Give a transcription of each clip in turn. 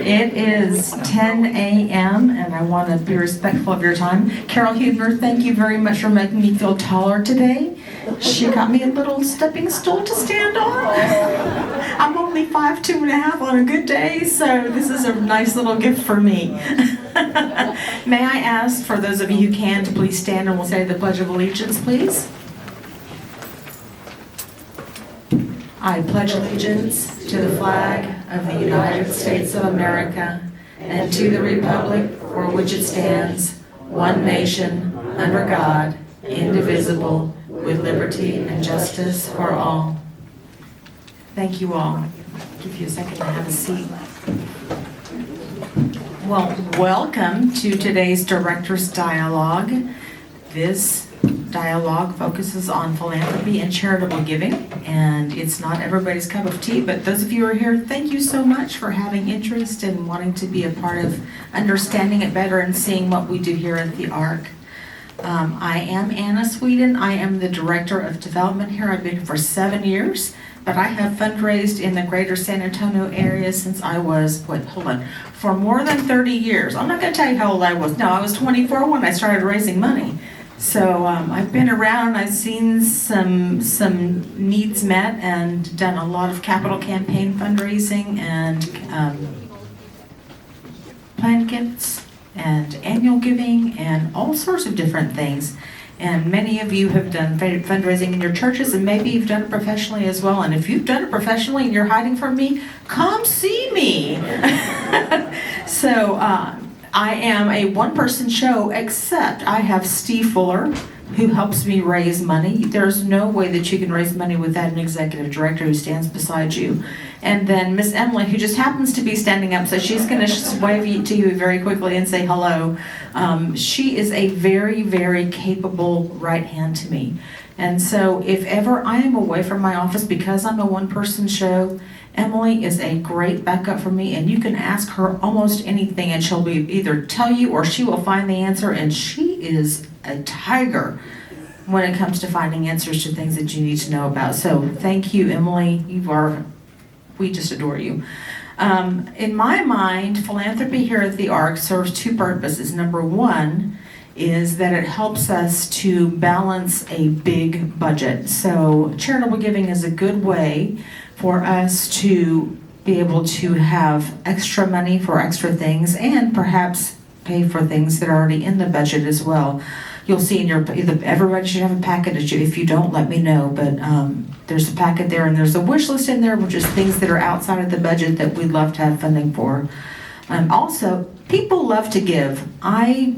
It is 10 a.m. and I want to be respectful of your time. Carol Huebner, thank you very much for making me feel taller today. She got me a little stepping stool to stand on. I'm only 5'2.5" on a good day, so this is a nice little gift for me. May I ask, for those of you who can, to please stand and we'll say the Pledge of Allegiance, please. I pledge allegiance to the flag of the United States of America and to the republic for which it stands, one nation, under God, indivisible, with liberty and justice for all. Thank you all. I'll give you a second to have a seat. Well, welcome to today's Director's Dialogue. This dialogue focuses on philanthropy and charitable giving, and it's not everybody's cup of tea, but those of you who are here, thank you so much for having interest and wanting to be a part of understanding it better and seeing what we do here at the ARC. I am Anna Sweeden. I am the Director of Development here. I've been here for 7 years, but I have fundraised in the greater San Antonio area since I was, for more than 30 years. I'm not going to tell you how old I was. No, I was 24 when I started raising money. So I've been around, I've seen some needs met and done a lot of capital campaign fundraising and planned gifts and annual giving and all sorts of different things. And many of you have done fundraising in your churches, and maybe you've done it professionally as well. And if you've done it professionally and you're hiding from me, come see me. So I am a one-person show, except I have Steve Fuller, who helps me raise money. There's no way that you can raise money without an executive director who stands beside you. And then Miss Emily, who just happens to be standing up, so she's going to wave to you very quickly and say hello. She is a very, very capable right hand to me. And so if ever I am away from my office because I'm a one-person show, Emily is a great backup for me, and you can ask her almost anything and she'll either tell you or she will find the answer, and she is a tiger when it comes to finding answers to things that you need to know about. So thank you, Emily. We just adore you. In my mind, philanthropy here at the ARC serves two purposes. Number one is that it helps us to balance a big budget. So charitable giving is a good way for us to be able to have extra money for extra things and perhaps pay for things that are already in the budget as well. You'll see in everybody should have a packet. If you don't, let me know, but there's a packet there and there's a wish list in there, which is things that are outside of the budget that we'd love to have funding for. Also, people love to give. I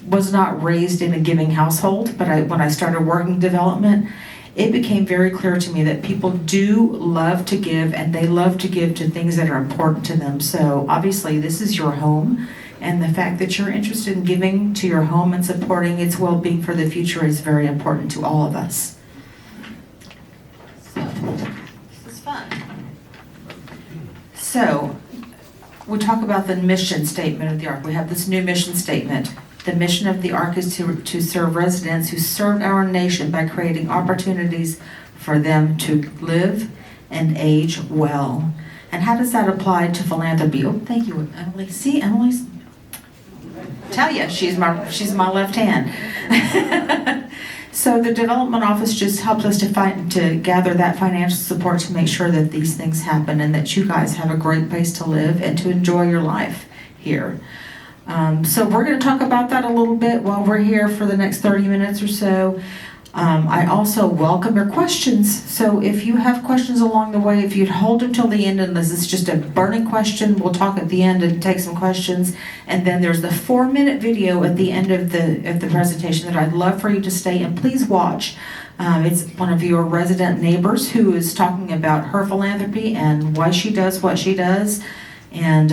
was not raised in a giving household, but when I started working development, it became very clear to me that people do love to give, and they love to give to things that are important to them. So obviously this is your home, and the fact that you're interested in giving to your home and supporting its well-being for the future is very important to all of us. So this is fun. So we talk about the mission statement of the ARC. We have this new mission statement. The mission of the ARC is to serve residents who serve our nation by creating opportunities for them to live and age well. And how does that apply to philanthropy? Oh, thank you, Emily. See, Emily's, tell you, she's my left hand. So the development office just helps us to gather that financial support to make sure that these things happen and that you guys have a great place to live and to enjoy your life here. So we're going to talk about that a little bit while we're here for the next 30 minutes or so. I also welcome your questions. So if you have questions along the way, if you'd hold until the end, and this is just a burning question, we'll talk at the end and take some questions. And then there's the 4-minute video at the end of the presentation that I'd love for you to stay and please watch. It's one of your resident neighbors who is talking about her philanthropy and why she does what she does. And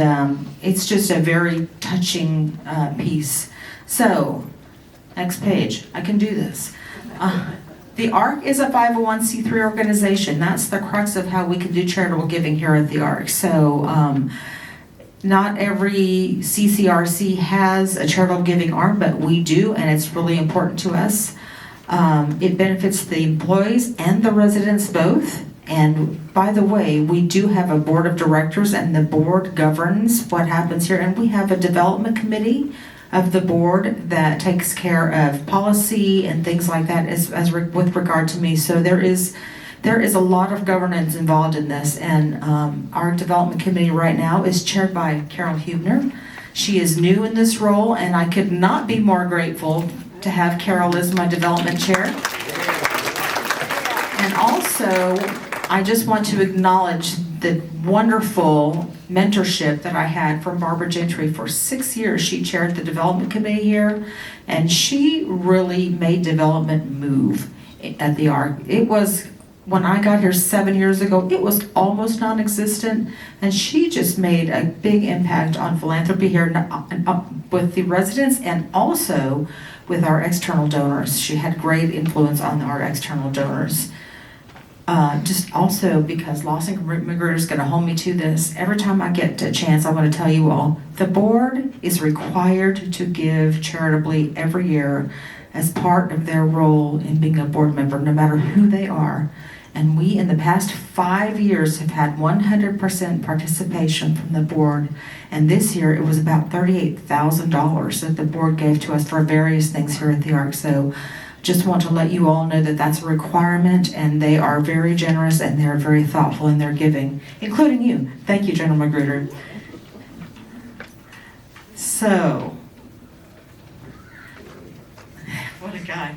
it's just a very touching piece. So, next page. I can do this. The ARC is a 501c3 organization. That's the crux of how we can do charitable giving here at the ARC. So, not every CCRC has a charitable giving arm, but we do, and it's really important to us. It benefits the employees and the residents both. And by the way, we do have a board of directors, and the board governs what happens here. And we have a development committee of the board that takes care of policy and things like that with regard to me. So there is a lot of governance involved in this. And our development committee right now is chaired by Carol Hubner. She is new in this role, and I could not be more grateful to have Carol as my development chair. And also, I just want to acknowledge the wonderful mentorship that I had from Barbara Gentry. For 6 years, she chaired the development committee here, and she really made development move at the ARC. It was, when I got here 7 years ago, it was almost non-existent, and she just made a big impact on philanthropy here with the residents and also with our external donors. She had great influence on our external donors. Just also because Lawson McGruder is going to hold me to this. Every time I get a chance, I want to tell you all, the board is required to give charitably every year as part of their role in being a board member, no matter who they are. And we, in the past 5 years, have had 100% participation from the board. And this year, it was about $38,000 that the board gave to us for various things here at the ARC. So just want to let you all know that that's a requirement, and they are very generous and they're very thoughtful in their giving, including you. Thank you, General Magruder. So, what a guy.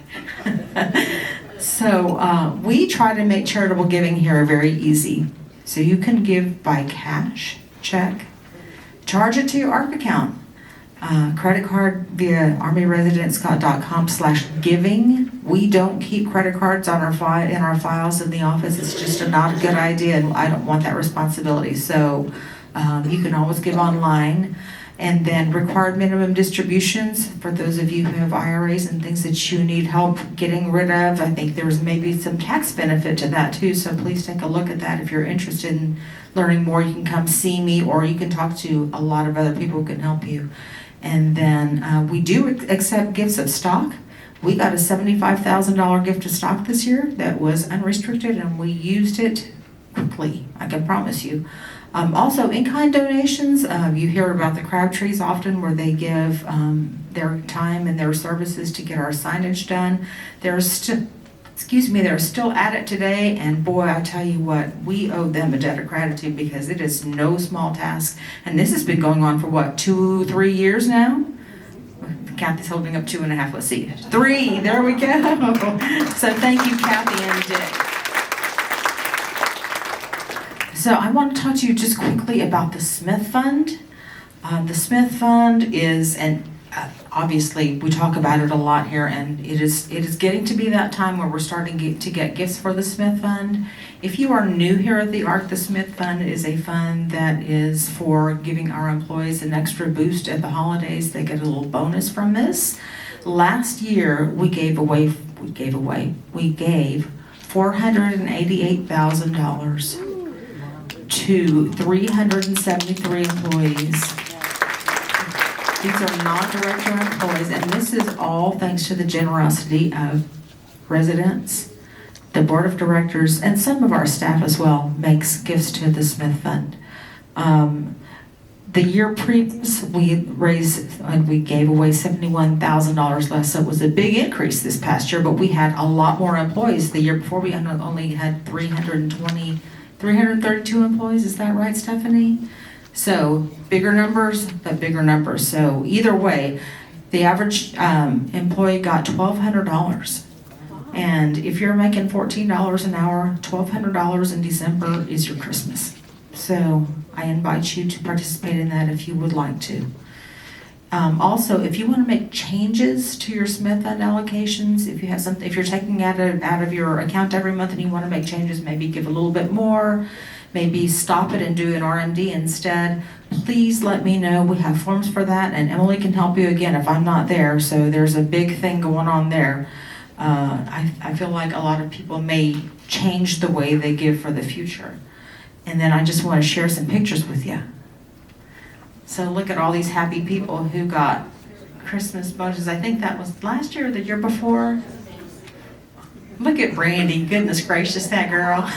So, we try to make charitable giving here very easy. So you can give by cash, check, charge it to your ARC account. Credit card via armyresidence.com/giving. We don't keep credit cards on in our files in the office. It's just not a good idea, and I don't want that responsibility. So you can always give online. And then required minimum distributions for those of you who have IRAs and things that you need help getting rid of. I think there's maybe some tax benefit to that too, so please take a look at that. If you're interested in learning more, you can come see me, or you can talk to a lot of other people who can help you. And then we do accept gifts of stock. We got a $75,000 gift of stock this year that was unrestricted, and we used it quickly, I can promise you. Also, in-kind donations. You hear about the Crabtrees often, where they give their time and their services to get our signage done. They're still at it today, and boy, I tell you what, we owe them a debt of gratitude, because it is no small task. And this has been going on for what, 2-3 years now? Kathy's holding up 2.5. Let's see, 3. There we go. So thank you, Kathy and Dick. So I want to talk to you just quickly about the Smith Fund. The Smith Fund is, and obviously we talk about it a lot here, and it is getting to be that time where we're starting to get gifts for the Smith Fund. If you are new here at the ARC, the Smith Fund is a fund that is for giving our employees an extra boost at the holidays. They get a little bonus from this. Last year we gave $488,000 to 373 employees. These are non-director employees, and this is all thanks to the generosity of residents, the board of directors, and some of our staff as well makes gifts to the Smith Fund. The year previous, we gave away $71,000 less, so it was a big increase this past year, but we had a lot more employees. The year before, we only had 332 employees. Is that right, Stephanie? So bigger numbers, but bigger numbers. So either way, the average employee got $1,200. And if you're making $14 an hour, $1,200 in December is your Christmas. So I invite you to participate in that if you would like to. Also, if you want to make changes to your Smith Fund allocations, if you have something, if you're taking out of your account every month and you want to make changes, maybe give a little bit more, maybe stop it and do an RMD instead, please let me know. We have forms for that, and Emily can help you again if I'm not there. So there's a big thing going on there. I feel like a lot of people may change the way they give for the future. And then I just want to share some pictures with you. So look at all these happy people who got Christmas bonuses. I think that was last year or the year before. Look at Brandy. Goodness gracious, that girl.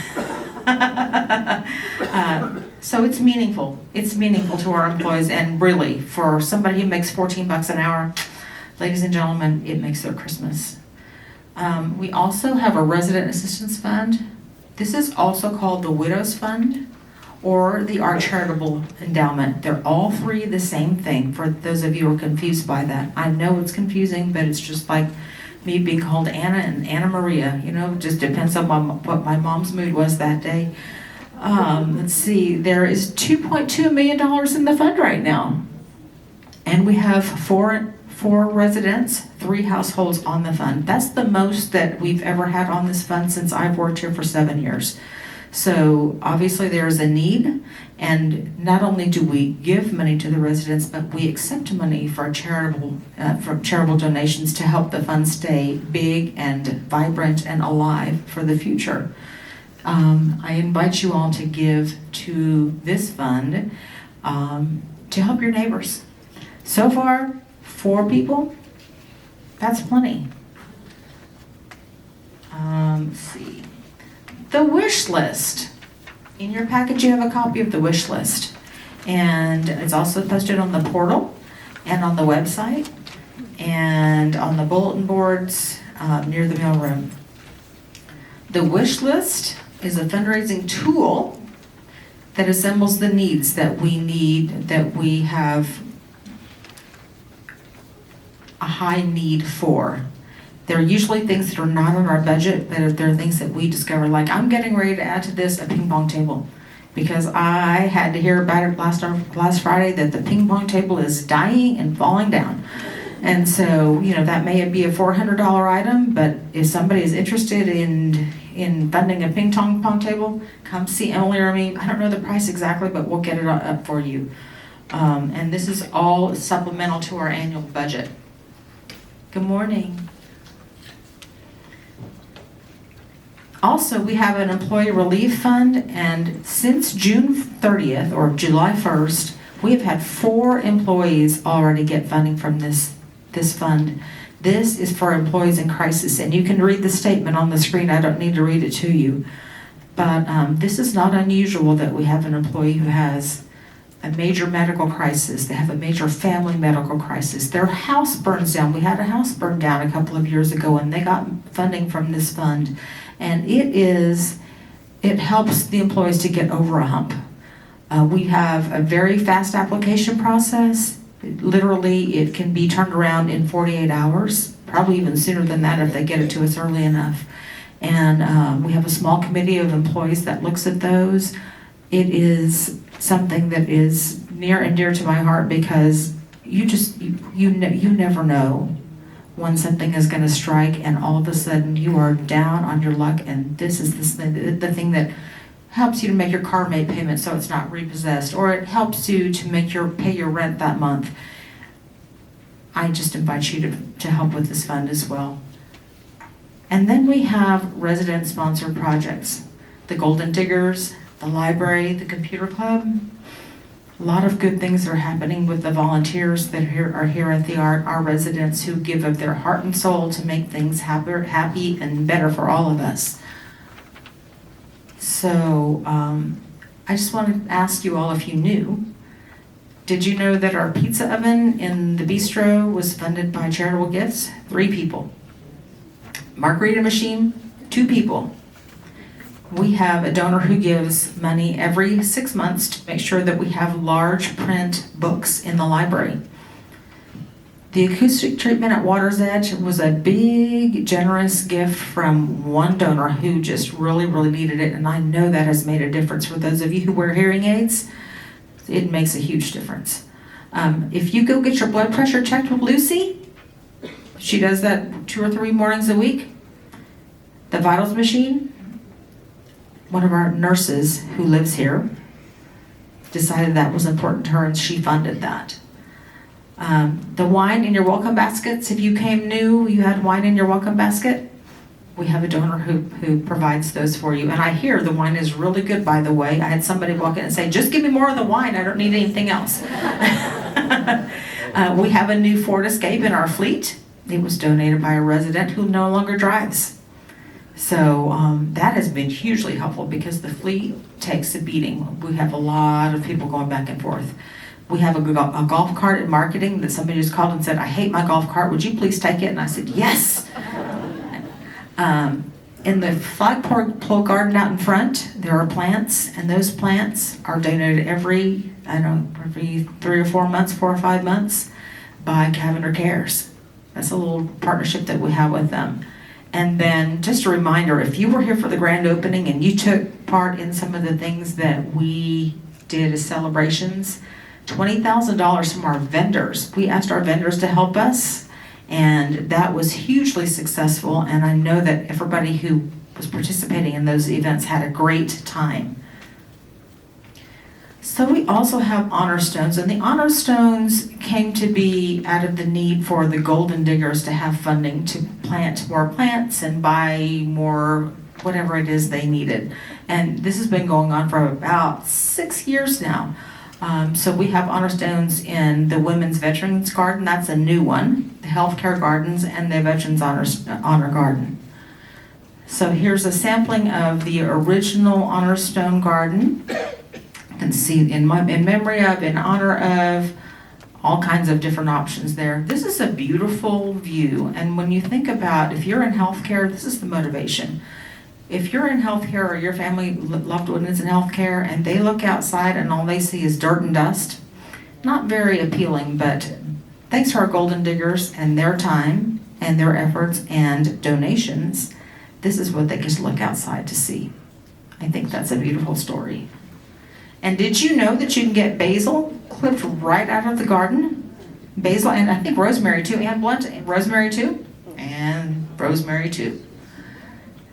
So it's meaningful. It's meaningful to our employees, and really, for somebody who makes $14 an hour, ladies and gentlemen, it makes their Christmas. We also have a resident assistance fund. This is also called the Widows Fund or the Art Charitable Endowment. They're all three the same thing, for those of you who are confused by that. I know it's confusing, but it's just like me being called Anna and Anna Maria. You know, it just depends on what my mom's mood was that day. Let's see, there is $2.2 million in the fund right now. And we have four residents, 3 households on the fund. That's the most that we've ever had on this fund since I've worked here for 7 years. So obviously there is a need, and not only do we give money to the residents, but we accept money for charitable donations to help the fund stay big and vibrant and alive for the future. I invite you all to give to this fund to help your neighbors. So far, 4 people, that's plenty. Let's see. The wish list. In your package you have a copy of the wish list. And it's also posted on the portal and on the website and on the bulletin boards near the mailroom. The wish list is a fundraising tool that assembles the needs that we have a high need for. They're usually things that are not in our budget, but they're things that we discover, like I'm getting ready to add to this a ping pong table because I had to hear about it last Friday that the ping pong table is dying and falling down. And so, you know, that may be a $400 item, but if somebody is interested in funding a ping pong table, come see Emily or me. I don't know the price exactly, but we'll get it up for you. And this is all supplemental to our annual budget. Good morning. Also, we have an employee relief fund, and since June 30th or July 1st, we have had 4 employees already get funding from this fund. This is for employees in crisis, and you can read the statement on the screen. I don't need to read it to you. But this is not unusual that we have an employee who has a major medical crisis. They have a major family medical crisis. Their house burns down. We had a house burn down a couple of years ago, and they got funding from this fund. And it helps the employees to get over a hump. We have a very fast application process. Literally, it can be turned around in 48 hours, probably even sooner than that if they get it to us early enough. And we have a small committee of employees that looks at those. It is something that is near and dear to my heart because you never know when something is going to strike and all of a sudden you are down on your luck, and this is the thing that helps you to make your car payment so it's not repossessed, or it helps you to pay your rent that month. I just invite you to help with this fund as well. And then we have resident-sponsored projects. The Golden Diggers, the library, the computer club. A lot of good things are happening with the volunteers that are here at the Art, our residents who give of their heart and soul to make things happy and better for all of us. So I just wanted to ask you all if you knew. Did you know that our pizza oven in the bistro was funded by charitable gifts? 3 people. Margarita machine, 2 people. We have a donor who gives money every 6 months to make sure that we have large print books in the library. The acoustic treatment at Water's Edge was a big, generous gift from one donor who just really, really needed it, and I know that has made a difference for those of you who wear hearing aids. It makes a huge difference. If you go get your blood pressure checked with Lucy, she does that 2 or 3 mornings a week. The vitals machine, one of our nurses who lives here decided that was important to her, and she funded that. The wine in your welcome baskets, if you came new, you had wine in your welcome basket, we have a donor who provides those for you. And I hear the wine is really good, by the way. I had somebody walk in and say, just give me more of the wine, I don't need anything else. We have a new Ford Escape in our fleet. It was donated by a resident who no longer drives. So that has been hugely helpful because the fleet takes a beating. We have a lot of people going back and forth. We have a golf cart in marketing that somebody just called and said, I hate my golf cart, would you please take it? And I said, yes. In the flagpole garden out in front, there are plants, and those plants are donated every 3 or 4 months, 4 or 5 months by Cavender Cares. That's a little partnership that we have with them. And then just a reminder, if you were here for the grand opening and you took part in some of the things that we did as celebrations, $20,000 from our vendors. We asked our vendors to help us, and that was hugely successful, and I know that everybody who was participating in those events had a great time. So we also have honor stones, and the honor stones came to be out of the need for the Golden Diggers to have funding to plant more plants and buy more whatever it is they needed. And this has been going on for about 6 years now. So we have honor stones in the Women's Veterans Garden, that's a new one, the Healthcare Gardens, and the Veterans Honor Garden. So here's a sampling of the original honor stone garden. You can see in memory of, in honor of, all kinds of different options there. This is a beautiful view, and when you think about, if you're in healthcare, this is the motivation. If you're in healthcare or your family loved one is in healthcare and they look outside and all they see is dirt and dust, not very appealing, but thanks to our Golden Diggers and their time and their efforts and donations, this is what they get to look outside to see. I think that's a beautiful story. And did you know that you can get basil clipped right out of the garden? Basil, and I think rosemary too, and blunt, rosemary too, and rosemary too.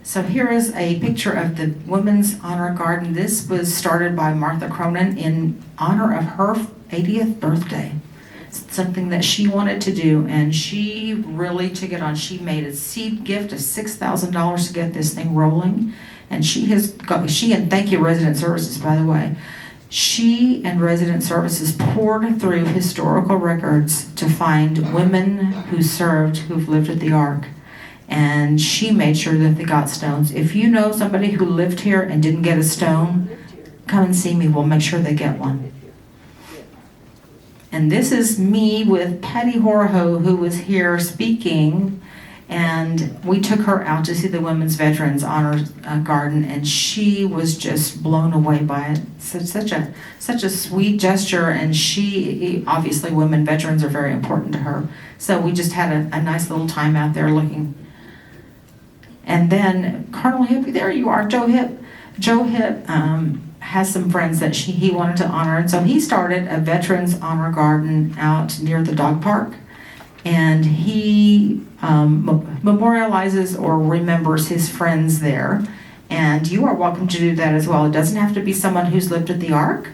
So here is a picture of the Women's Honor Garden. This was started by Martha Cronin in honor of her 80th birthday. It's something that she wanted to do, and she really took it on. She made a seed gift of $6,000 to get this thing rolling, and and thank you Resident Services, by the way. She and Resident Services poured through historical records to find women who served, who've lived at the Ark. And she made sure that they got stones. If you know somebody who lived here and didn't get a stone, come and see me. We'll make sure they get one. And this is me with Patty Horho, who was here speaking, and we took her out to see the Women's Veterans Honor Garden, and she was just blown away by it. Such a sweet gesture, and obviously women veterans are very important to her. So we just had a nice little time out there looking. And then Colonel Hipp, there you are, Joe Hipp. Joe Hipp has some friends that he wanted to honor, and so he started a Veterans Honor Garden out near the dog park, and he memorializes or remembers his friends there. And you are welcome to do that as well. It doesn't have to be someone who's lived at the Ark,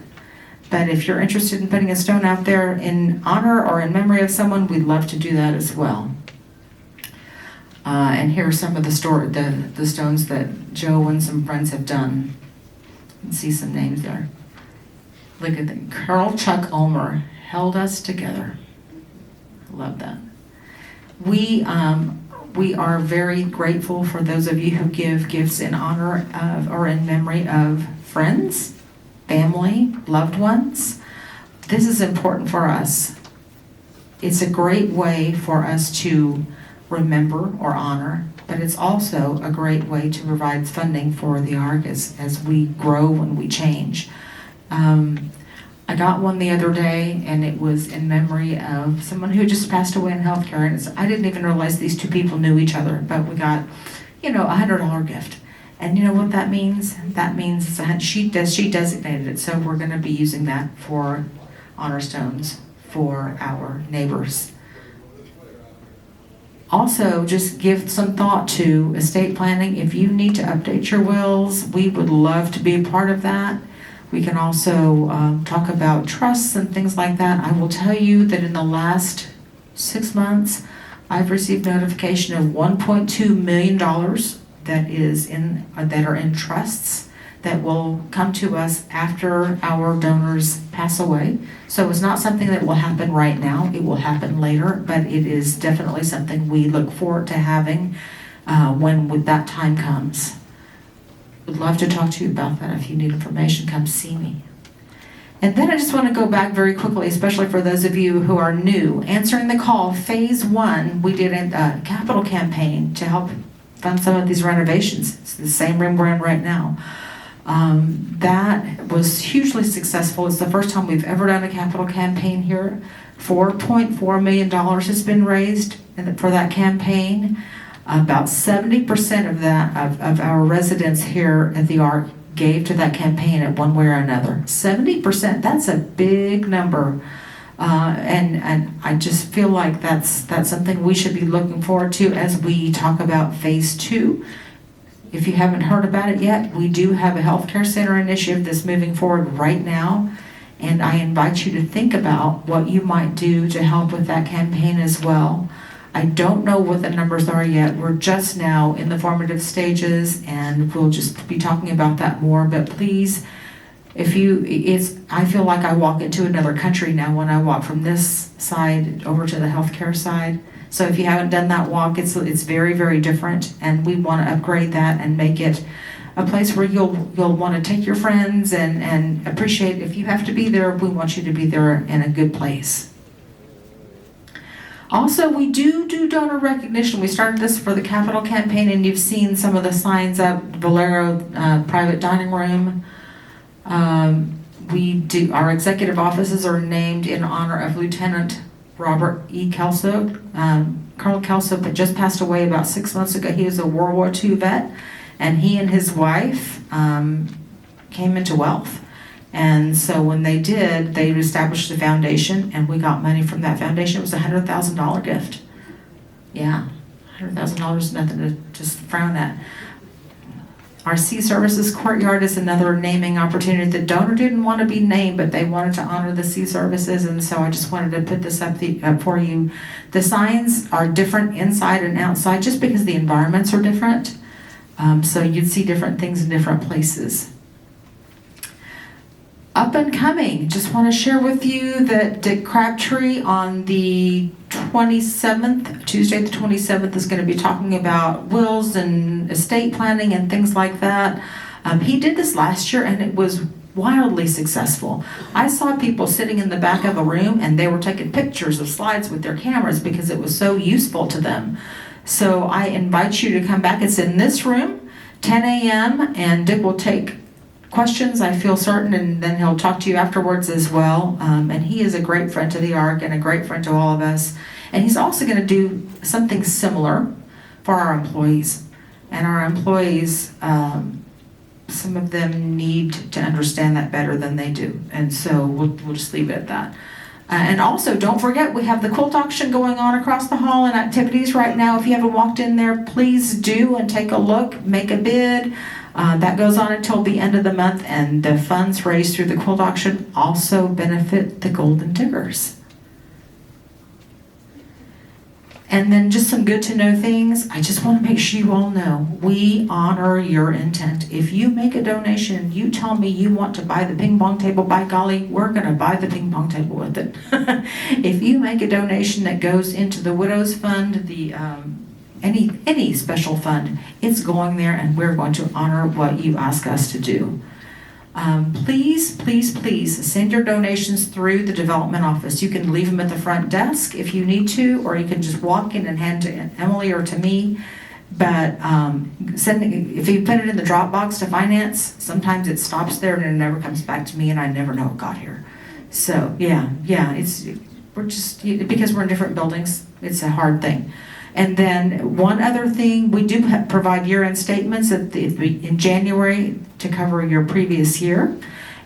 but if you're interested in putting a stone out there in honor or in memory of someone, we'd love to do that as well. And here are some of the stones that Joe and some friends have done. You can see some names there. Look at them. Colonel Chuck Ulmer held us together. Love that. We are very grateful for those of you who give gifts in honor of or in memory of friends, family, loved ones. This is important for us. It's a great way for us to remember or honor, but it's also a great way to provide funding for the Ark as we grow and we change. I got one the other day, and it was in memory of someone who just passed away in healthcare, and I didn't even realize these two people knew each other, but we got, a $100 gift. And you know what that means? That means she designated it, so we're going to be using that for honor stones for our neighbors. Also, just give some thought to estate planning. If you need to update your wills, we would love to be a part of that. We can also talk about trusts and things like that. I will tell you that in the last 6 months, I've received notification of $1.2 million that are in trusts that will come to us after our donors pass away. So it's not something that will happen right now. It will happen later, but it is definitely something we look forward to having. when that time comes. Would love to talk to you about that. If you need information, come see me. And then I just want to go back very quickly, especially for those of you who are new. Answering the call, phase 1, we did a capital campaign to help fund some of these renovations. It's the same room we're in right now. That was hugely successful. It's the first time we've ever done a capital campaign here. $4.4 million has been raised for that campaign. About 70% of that, of our residents here at the Ark, gave to that campaign in one way or another. 70%, that's a big number. And I just feel like that's something we should be looking forward to as we talk about phase 2. If you haven't heard about it yet, we do have a healthcare center initiative that's moving forward right now. And I invite you to think about what you might do to help with that campaign as well. I don't know what the numbers are yet. We're just now in the formative stages, and we'll just be talking about that more. But please, I feel like I walk into another country now when I walk from this side over to the healthcare side. So if you haven't done that walk, it's very, very different, and we want to upgrade that and make it a place where you'll want to take your friends and appreciate. If you have to be there, we want you to be there in a good place. Also, we do donor recognition. We started this for the capital campaign, and you've seen some of the signs up. Valero private dining room. Our executive offices are named in honor of Lieutenant Robert E. Kelso. Colonel Kelso just passed away about 6 months ago. He was a World War II vet, and he and his wife came into wealth. And so when they did, they established a foundation, and we got money from that foundation. It was a $100,000 gift. Yeah, $100,000 is nothing to just frown at. Our Sea Services Courtyard is another naming opportunity. The donor didn't want to be named, but they wanted to honor the Sea Services, and so I just wanted to put this up for you. The signs are different inside and outside just because the environments are different. So you'd see different things in different places. Up and coming, just want to share with you that Dick Crabtree on the 27th, Tuesday the 27th, is going to be talking about wills and estate planning and things like that. He did this last year, and it was wildly successful. I saw people sitting in the back of a room, and they were taking pictures of slides with their cameras because it was so useful to them. So I invite you to come back. It's in this room, 10 a.m., and Dick will take questions, I feel certain, and then he'll talk to you afterwards as well. And he is a great friend to the Ark and a great friend to all of us. And he's also going to do something similar for our employees. And our employees, some of them need to understand that better than they do. And so we'll just leave it at that. And also, don't forget, we have the quilt auction going on across the hall and activities right now. If you haven't walked in there, please do and take a look, make a bid. That goes on until the end of the month, and the funds raised through the quilt auction also benefit the Golden Diggers. And then just some good to know things. I just want to make sure you all know we honor your intent. If you make a donation, you tell me you want to buy the ping pong table, by golly, we're going to buy the ping pong table with it. If you make a donation that goes into the Widows Fund, the any special fund, it's going there, and we're going to honor what you ask us to do. Please send your donations through the development office. You can leave them at the front desk if you need to, or you can just walk in and hand to Emily or to me. But if you put it in the Dropbox to finance, sometimes it stops there and it never comes back to me, and I never know it got here. So yeah, we're just, because we're in different buildings, it's a hard thing. And then one other thing, we do provide year-end statements in January to cover your previous year.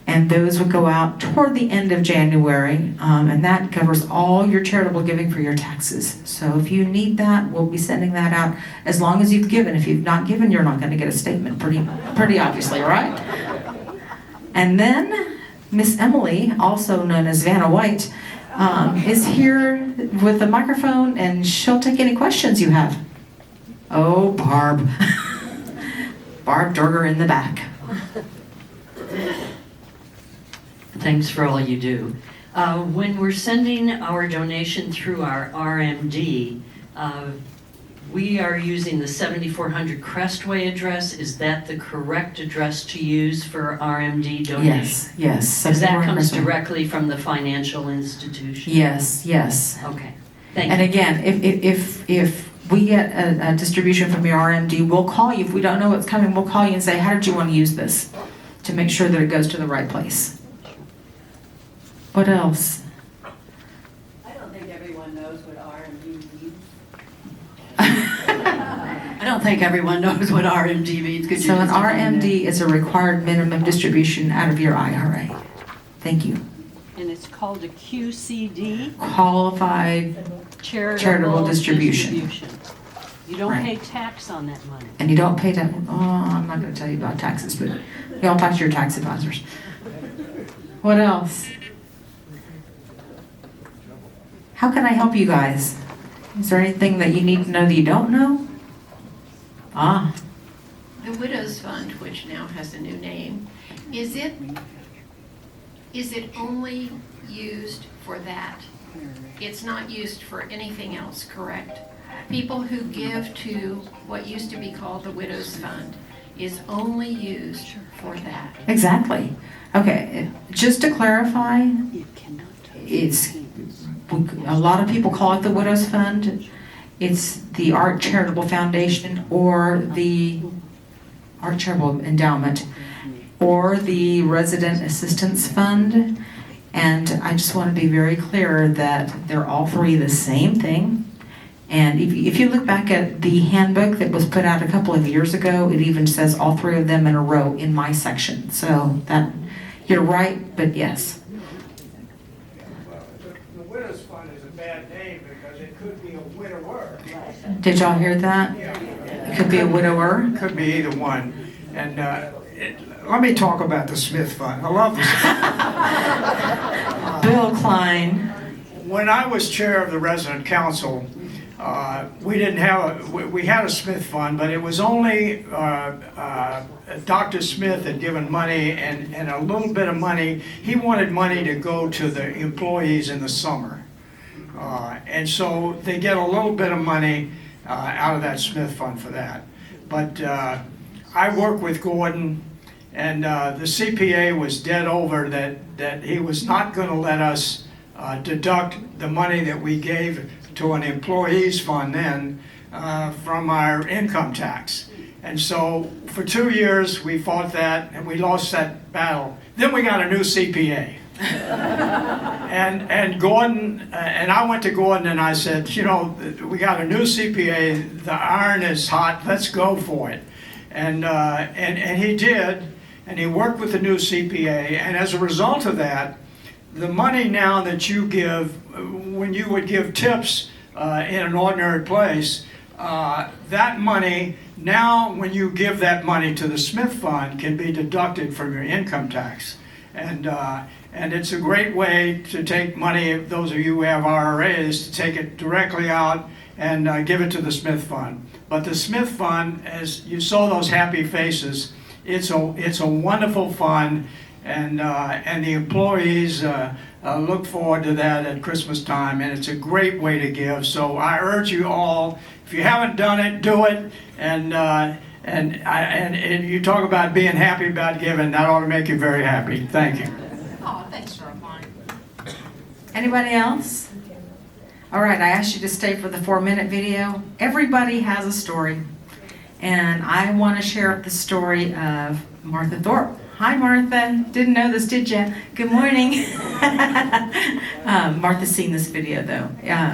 And those would go out toward the end of January. And that covers all your charitable giving for your taxes. So if you need that, we'll be sending that out as long as you've given. If you've not given, you're not going to get a statement, pretty obviously, right? And then Miss Emily, also known as Vanna White, is here with the microphone, and she'll take any questions you have. Oh, Barb. Barb Durger in the back. Thanks for all you do. When we're sending our donation through our RMD, we are using the 7400 Crestway address. Is that the correct address to use for RMD donation? Yes, yes. Because that 74 comes Crestway. directly from the financial institution? Yes, yes. Okay, thank And you. again, if we get a distribution from your RMD, we'll call you. If we don't know what's coming, we'll call you and say, how did you want to use this? To make sure that it goes to the right place. What else? I don't think everyone knows what RMD means. I don't think everyone knows what RMD means. Could you So an just define that? RMD is a required minimum distribution out of your IRA. Thank you. And it's called a QCD, Qualified, charitable distribution. You don't Right. pay tax on that money. and you don't pay tax. Oh, I'm not going to tell you about taxes, but y'all talk to your tax advisors. What else? How can I help you guys? Is there anything that you need to know that you don't know? Ah, The Widows Fund, which now has a new name, is it only used for that? It's not used for anything else, correct? People who give to what used to be called the Widows Fund is only used for that. exactly. Okay, just to clarify, You cannot touch it's, a lot of people call it the Widows Fund. It's the Art Charitable Foundation or the Art Charitable Endowment or the Resident Assistance Fund. And I just want to be very clear that they're all three the same thing. And if you look back at the handbook that was put out a couple of years ago, it even says all three of them in a row in my section. So that, you're right, but yes. The Widows Fund is a bad name because it could be a widower. Did y'all hear that? It could be a widower. Could be either one. And let me talk about the Smith Fund. I love this. Bill Klein. When I was chair of the resident council, we didn't have we had a Smith Fund, but it was only Dr. Smith had given money and a little bit of money. He wanted money to go to the employees in the summer. And so they get a little bit of money out of that Smith Fund for that. But I work with Gordon, and the CPA was dead over that he was not going to let us deduct the money that we gave to an employees fund then from our income tax. And so for 2 years we fought that and we lost that battle. Then we got a new CPA. and Gordon, and I went to Gordon and I said, you know, we got a new CPA, the iron is hot, let's go for it. And he did, and he worked with the new CPA, and as a result of that, the money now that you give, when you would give tips in an ordinary place, that money, now when you give that money to the Smith Fund, can be deducted from your income tax. And it's a great way to take money, those of you who have IRAs, to take it directly out and give it to the Smith Fund. But the Smith Fund, as you saw those happy faces, it's a wonderful fund, and the employees look forward to that at Christmas time, and it's a great way to give. So I urge you all, if you haven't done it, do it. And you talk about being happy about giving, that ought to make you very happy. Thank you. Oh, thanks, Sharpline. Anybody else? All right, I asked you to stay for the 4-minute video. Everybody has a story. And I want to share the story of Martha Thorpe. Hi, Martha. Didn't know this, did you? Good morning. Martha's seen this video, though.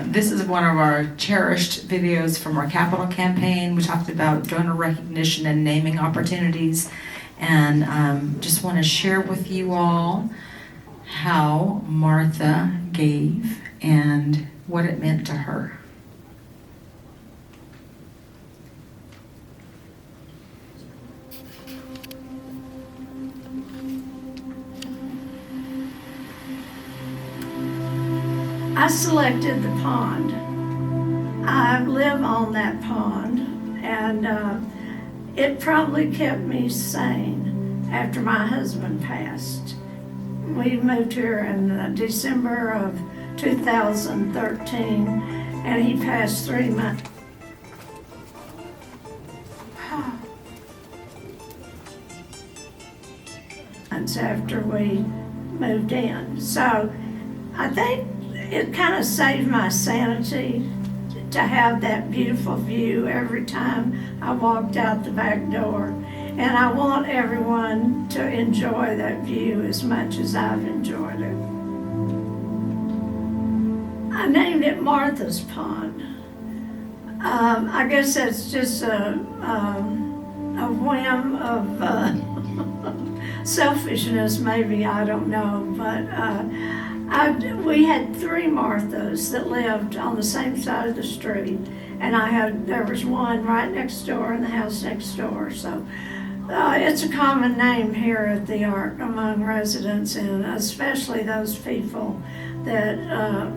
This is one of our cherished videos from our capital campaign. We talked about donor recognition and naming opportunities. And just want to share with you all how Martha gave and what it meant to her. I selected the pond. I live on that pond, and it probably kept me sane after my husband passed. We moved here in December of 2013, and he passed 3 months. months after we moved in. So I think it kind of saved my sanity to have that beautiful view every time I walked out the back door. And I want everyone to enjoy that view as much as I've enjoyed it. I named it Martha's Pond. I guess that's just a whim of selfishness, maybe, I don't know. But we had 3 Marthas that lived on the same side of the street. And there was one right next door in the house next door. So it's a common name here at the Ark among residents, and especially those people that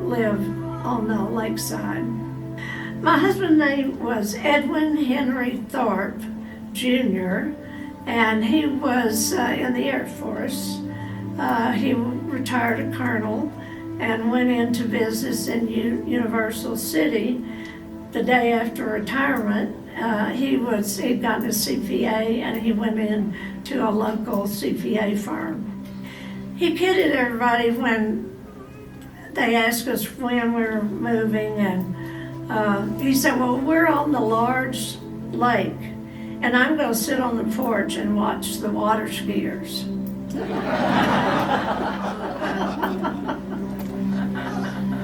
live on the lakeside. My husband's name was Edwin Henry Thorpe Jr., and he was in the Air Force. He retired a colonel and went into business in Universal City. The day after retirement, he'd gotten a CPA, and he went in to a local CPA firm. He kidded everybody when they asked us when we were moving, and he said, well, we're on the large lake, and I'm going to sit on the porch and watch the water skiers.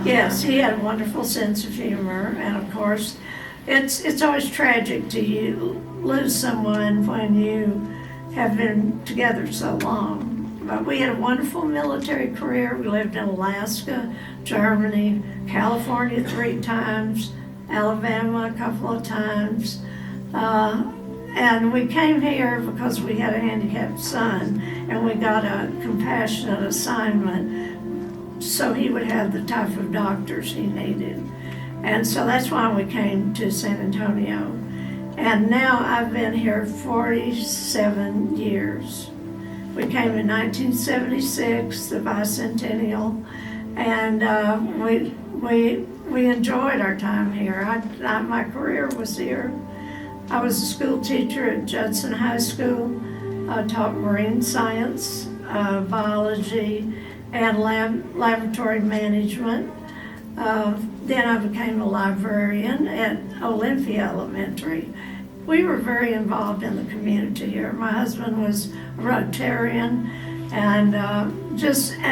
Yes, he had a wonderful sense of humor, and of course, it's always tragic to lose someone when you have been together so long. But we had a wonderful military career. We lived in Alaska, Germany, California 3 times, Alabama a couple of times. And we came here because we had a handicapped son, and we got a compassionate assignment so he would have the type of doctors he needed. And so that's why we came to San Antonio. And now I've been here 47 years. We came in 1976, the bicentennial, and we enjoyed our time here. My career was here. I was a school teacher at Judson High School. I taught marine science, biology, and laboratory management. Then I became a librarian at Olympia Elementary. We were very involved in the community here. My husband was a Rotarian, and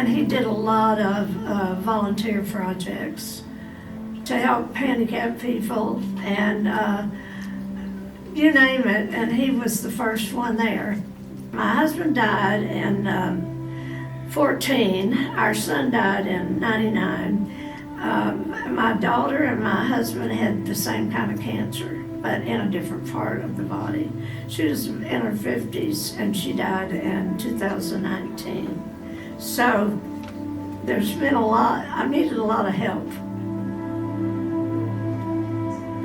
he did a lot of volunteer projects to help handicapped people, and you name it, and he was the first one there. My husband died in 14. Our son died in 99. My daughter and my husband had the same kind of cancer, but in a different part of the body. She was in her 50s, and she died in 2019. So there's been a lot. I needed a lot of help.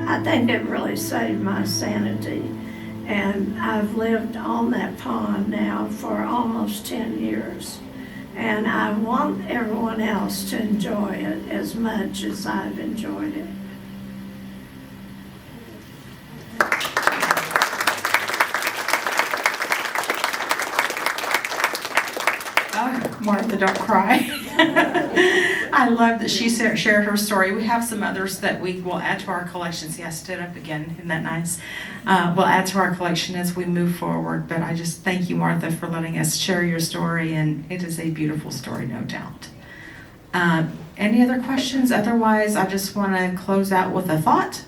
I think it really saved my sanity, and I've lived on that pond now for almost 10 years. And I want everyone else to enjoy it as much as I've enjoyed it. Oh, Martha, don't cry. I love that she shared her story. We have some others that we will add to our collection. See, I stood up again. Isn't that nice? We'll add to our collection as we move forward. But I just thank you, Martha, for letting us share your story. And it is a beautiful story, no doubt. Any other questions? Otherwise, I just want to close out with a thought.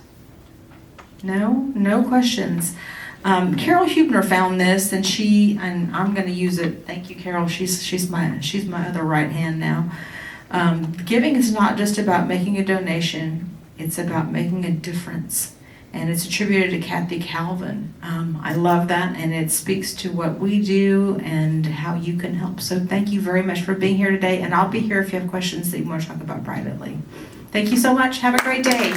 No questions. Carol Hubner found this, and I'm going to use it. Thank you, Carol. She's my other right hand now. Giving is not just about making a donation; it's about making a difference, and it's attributed to Kathy Calvin. I love that, and it speaks to what we do and how you can help. So thank you very much for being here today, and I'll be here if you have questions that you want to talk about privately. Thank you so much. Have a great day.